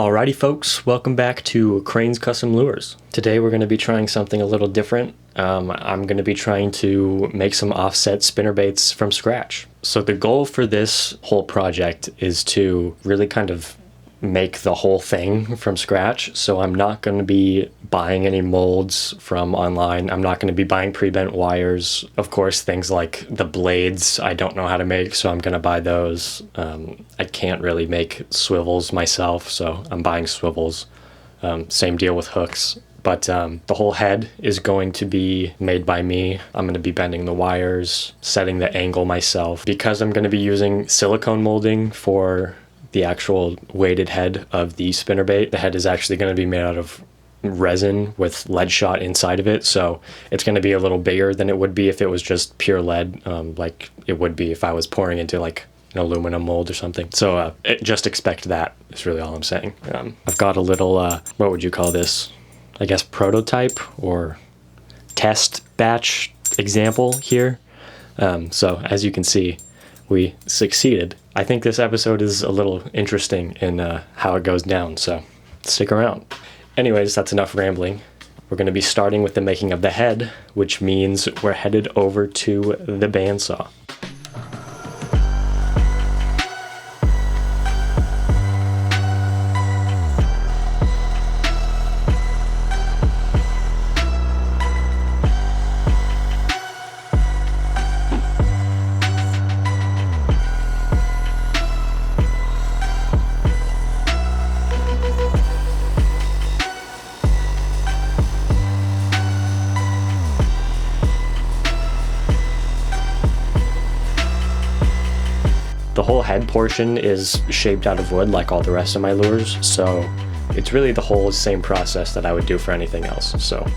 Alrighty folks, welcome back to Crane's Custom Lures. Today we're going to be trying something a little different. I'm going to be trying to make some offset spinnerbaits from scratch. So the goal for this whole project is to really kind of make the whole thing from scratch. So I'm not going to be buying any molds from online. I'm not going to be buying pre-bent wires. Of course, things like the blades I don't know how to make, so I'm going to buy those. I can't really make swivels myself, so I'm buying swivels. Same deal with hooks. But the whole head is going to be made by me. I'm going to be bending the wires, setting the angle myself. Because I'm going to be using silicone molding for the actual weighted head of the spinnerbait, the head is actually going to be made out of resin with lead shot inside of it, so it's going to be a little bigger than it would be if it was just pure lead, like it would be if I was pouring into like an aluminum mold or something. So just expect that is really all I'm saying. I've got a little, what would you call this? I guess prototype or test batch example here. So as you can see, we succeeded. I think this episode is a little interesting in how it goes down, so stick around. Anyways, that's enough rambling. We're going to be starting with the making of the head, which means we're headed over to the bandsaw. The whole head portion is shaped out of wood like all the rest of my lures, so it's really the whole same process that I would do for anything else. So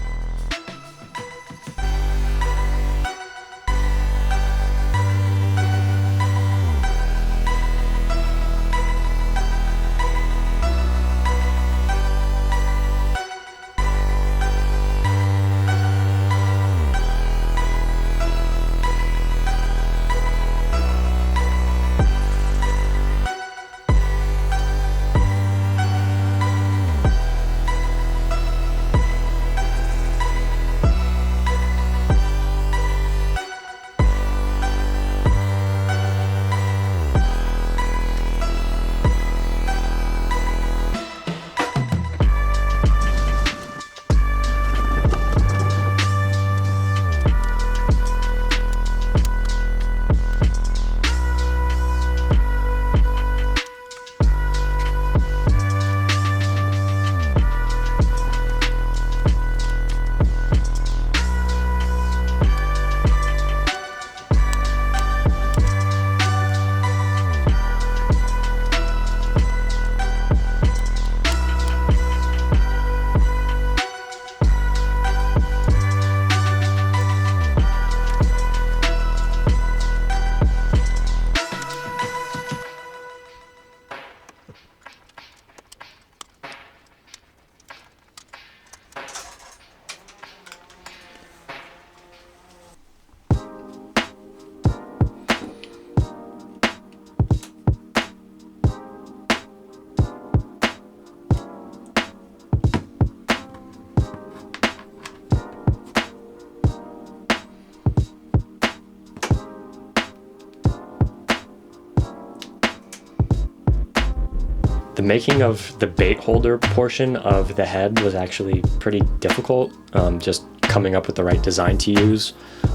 the making of the bait holder portion of the head was actually pretty difficult, just coming up with the right design to use.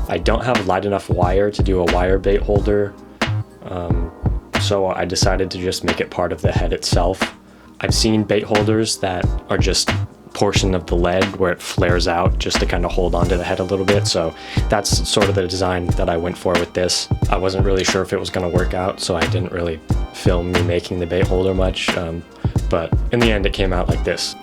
I don't have light enough wire to do a wire bait holder, so I decided to just make it part of the head itself. I've seen bait holders that are just portion of the lead where it flares out just to kind of hold onto the head a little bit, so that's sort of the design that I went for with this. I wasn't really sure if it was going to work out, so I didn't really film me making the bait holder much, but in the end it came out like this.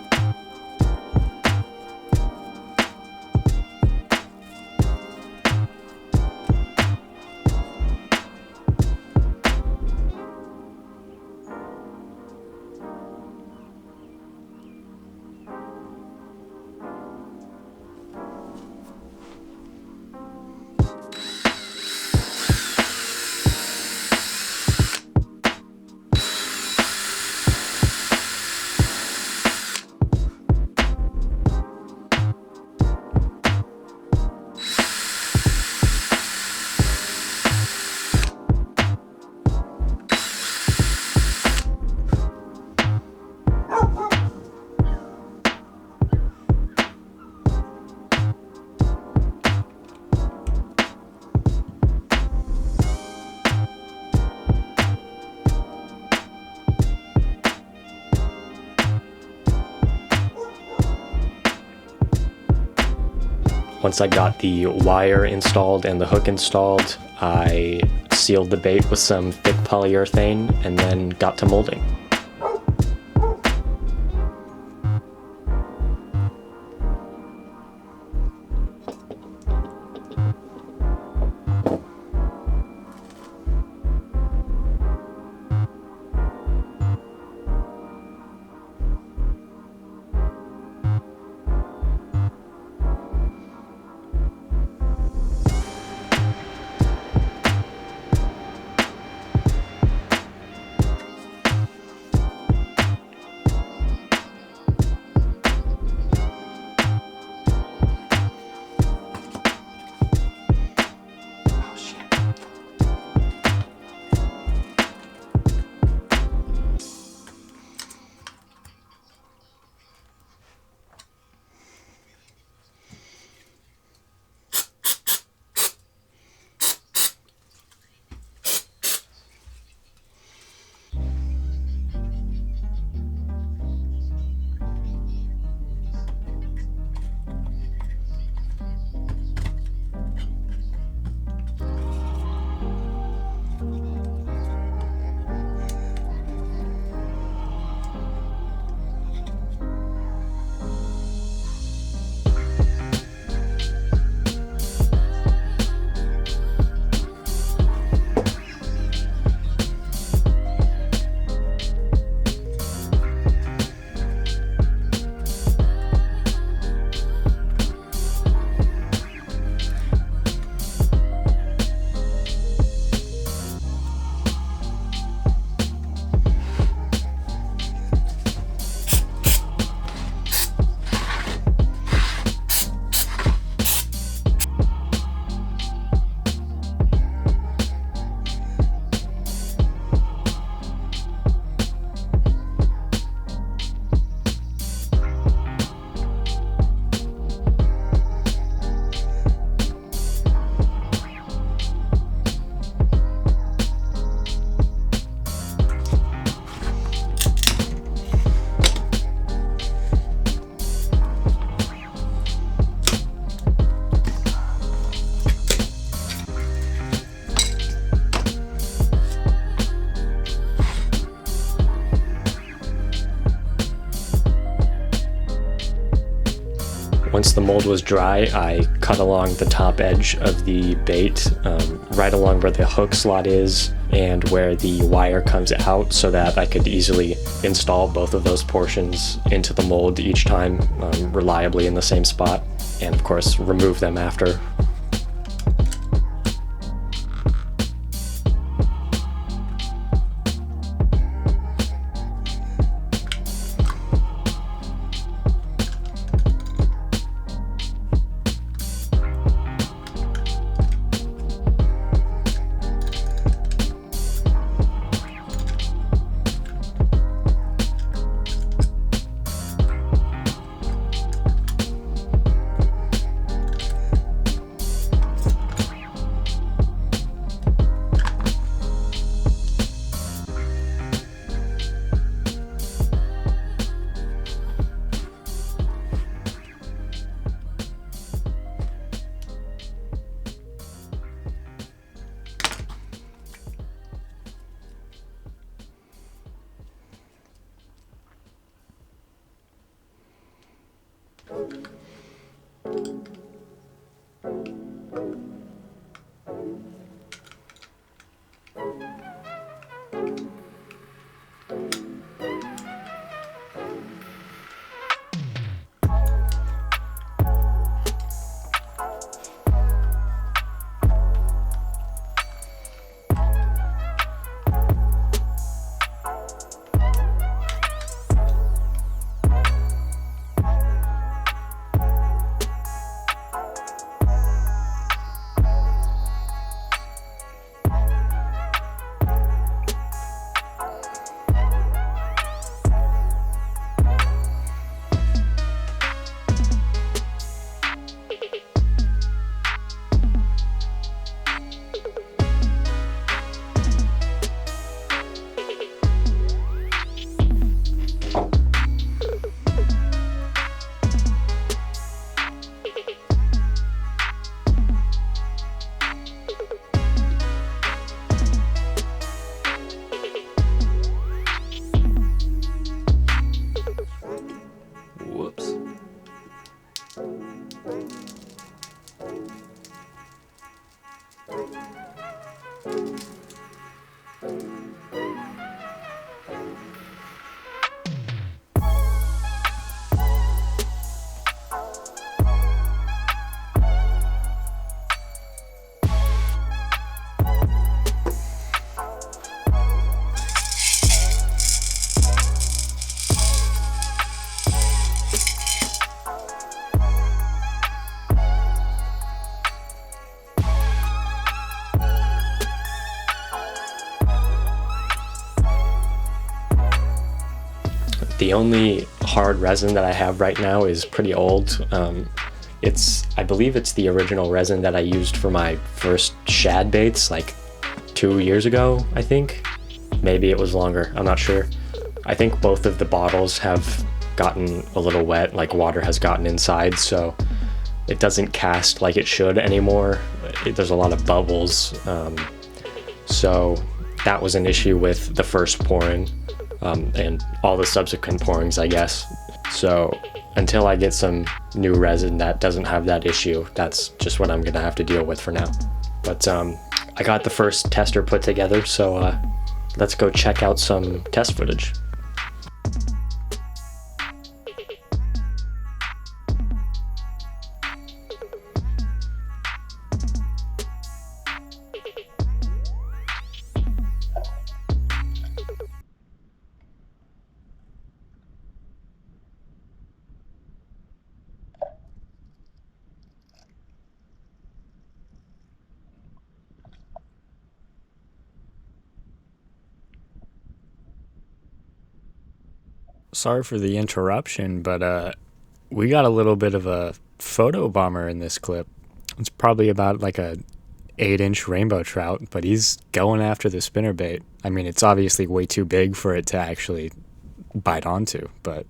Once I got the wire installed and the hook installed, I sealed the bait with some thick polyurethane and then got to molding. Once the mold was dry, I cut along the top edge of the bait, right along where the hook slot is and where the wire comes out, so that I could easily install both of those portions into the mold each time, reliably in the same spot, and of course remove them after. The only hard resin that I have right now is pretty old. I believe it's the original resin that I used for my first shad baits like 2 years ago, I think. Maybe it was longer, I'm not sure. I think both of the bottles have gotten a little wet, like water has gotten inside, so it doesn't cast like it should anymore. There's a lot of bubbles, so that was an issue with the first pouring, and all the subsequent pourings, I guess. So until I get some new resin that doesn't have that issue, that's just what I'm gonna have to deal with for now. But I got the first tester put together, so let's go check out some test footage. Sorry for the interruption, but we got a little bit of a photo bomber in this clip. It's probably about like a 8-inch rainbow trout, but he's going after the spinnerbait. I mean, it's obviously way too big for it to actually bite onto, but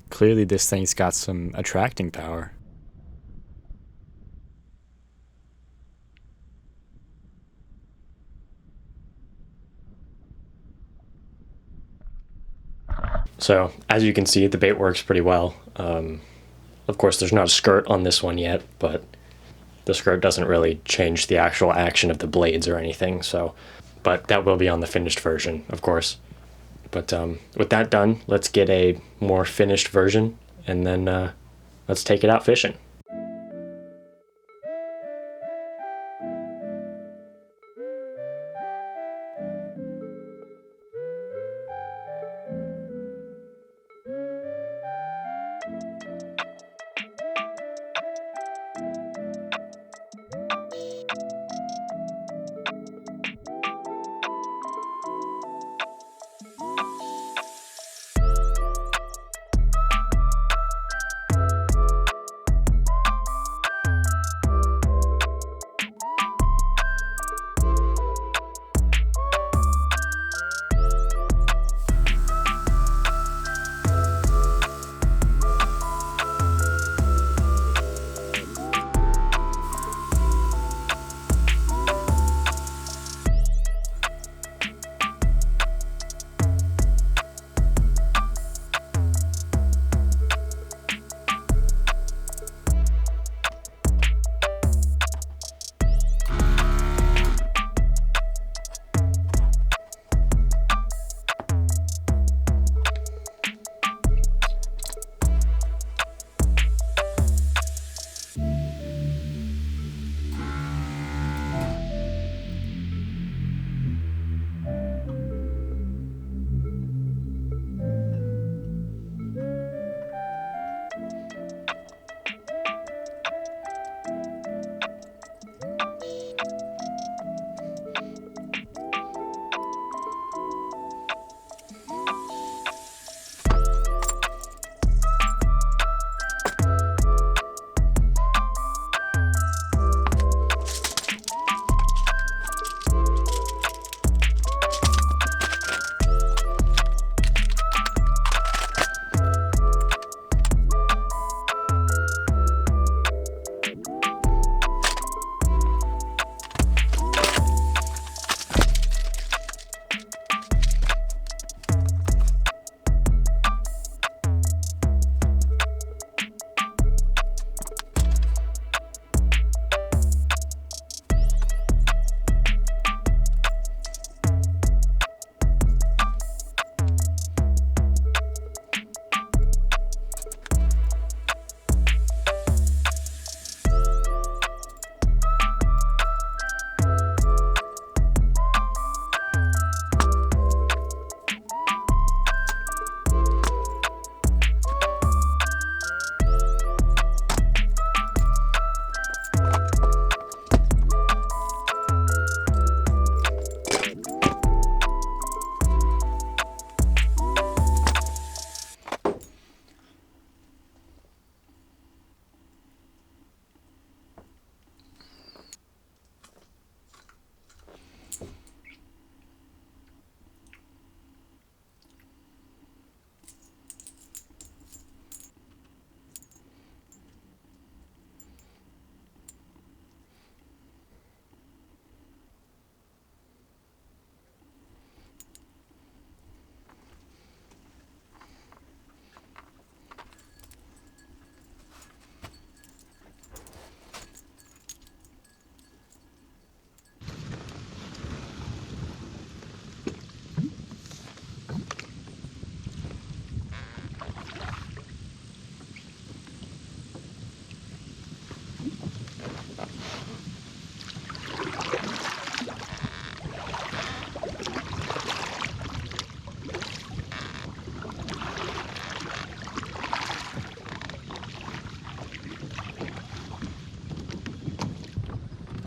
clearly this thing's got some attracting power. So as you can see, the bait works pretty well. Of course, there's not a skirt on this one yet, but the skirt doesn't really change the actual action of the blades or anything. So, but that will be on the finished version, of course. But with that done, let's get a more finished version, and then let's take it out fishing.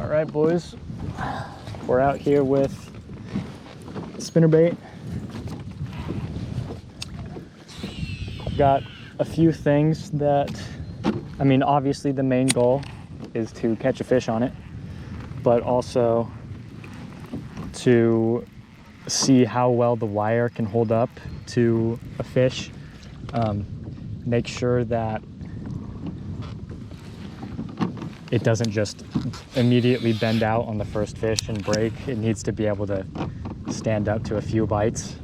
All right, boys, we're out here with spinnerbait. Got a few things that, I mean, obviously the main goal is to catch a fish on it, but also to see how well the wire can hold up to a fish. Make sure that it doesn't just immediately bend out on the first fish and break. It needs to be able to stand up to a few bites.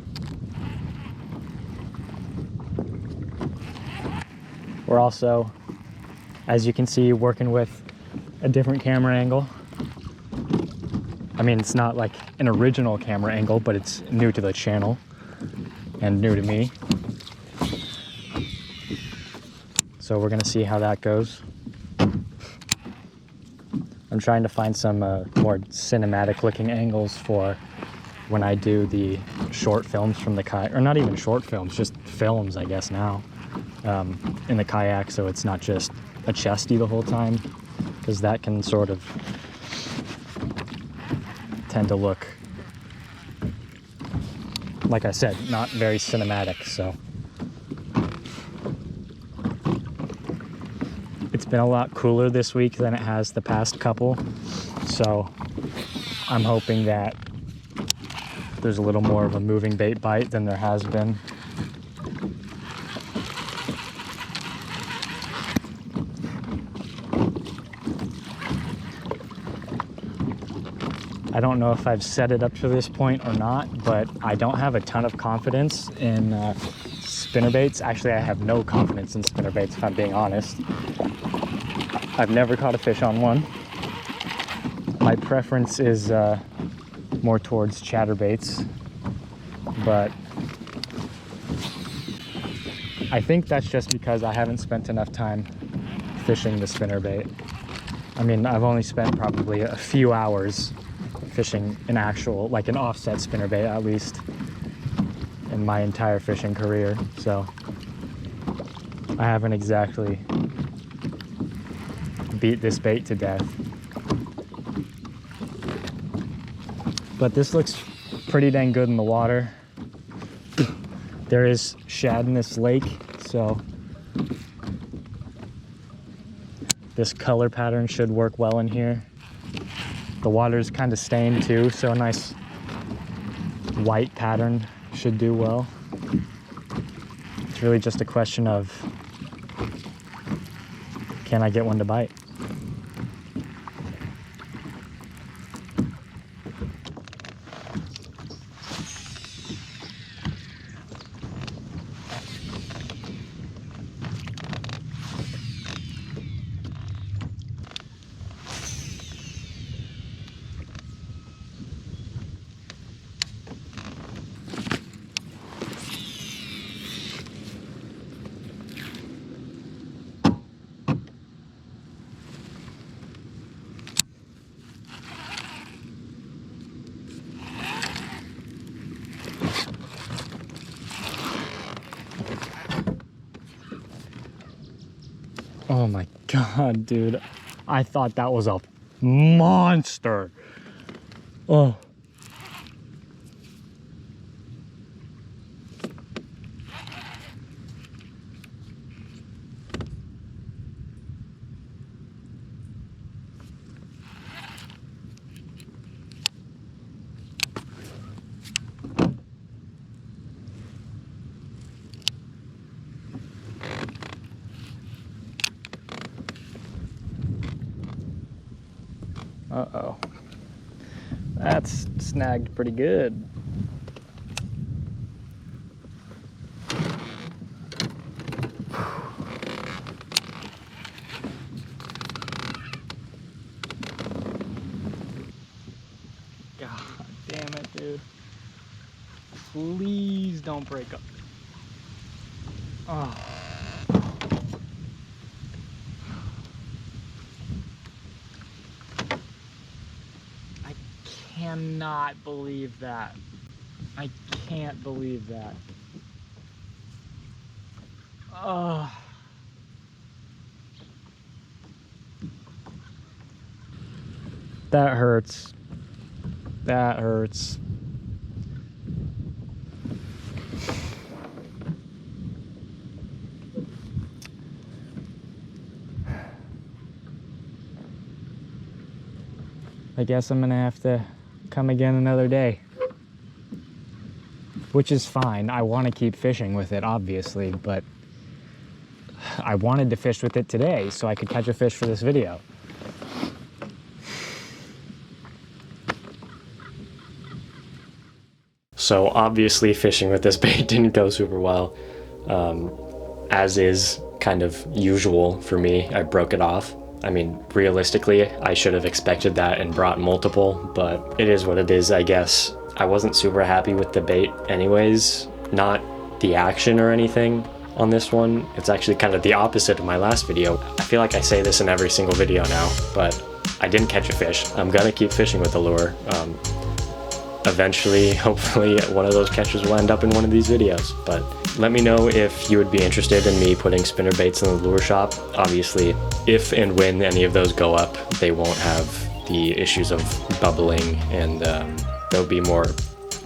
We're also, as you can see, working with a different camera angle. I mean, it's not like an original camera angle, but it's new to the channel and new to me. So we're gonna see how that goes. I'm trying to find some more cinematic looking angles for when I do the short films from the kayak, or not even short films, just films, I guess now, in the kayak, so it's not just a chesty the whole time, because that can sort of tend to look, like I said, not very cinematic. So it's been a lot cooler this week than it has the past couple, so I'm hoping that there's a little more of a moving bait bite than there has been. I don't know if I've set it up to this point or not, but I don't have a ton of confidence in spinnerbaits. Actually, I have no confidence in spinnerbaits, if I'm being honest. I've never caught a fish on one. My preference is more towards chatterbaits, but I think that's just because I haven't spent enough time fishing the spinnerbait. I mean, I've only spent probably a few hours fishing an actual, like an offset spinnerbait at least, in my entire fishing career, so I haven't exactly beat this bait to death. But this looks pretty dang good in the water. There is shad in this lake, so this color pattern should work well in here. The water's kind of stained too, so a nice white pattern should do well. It's really just a question of, can I get one to bite? Oh my God, dude. I thought that was a monster. Oh. Uh-oh. That's snagged pretty good. God damn it, dude. Please don't break up. Oh. I cannot believe that. I can't believe that. Oh. That hurts. That hurts. I guess I'm gonna have to come again another day. Which is fine. I want to keep fishing with it, obviously, but I wanted to fish with it today so I could catch a fish for this video. So obviously fishing with this bait didn't go super well. As is kind of usual for me, I broke it off. I mean, realistically, I should have expected that and brought multiple, but it is what it is, I guess. I wasn't super happy with the bait anyways, not the action or anything on this one. It's actually kind of the opposite of my last video. I feel like I say this in every single video now, but I didn't catch a fish. I'm gonna keep fishing with the lure. Eventually, hopefully, one of those catches will end up in one of these videos. But let me know if you would be interested in me putting spinner baits in the lure shop. Obviously, if and when any of those go up, they won't have the issues of bubbling, and they'll be more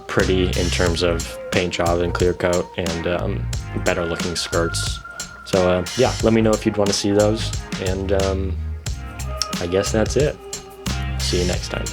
pretty in terms of paint job and clear coat, and better looking skirts. So yeah, let me know if you'd want to see those, and I guess that's it. See you next time.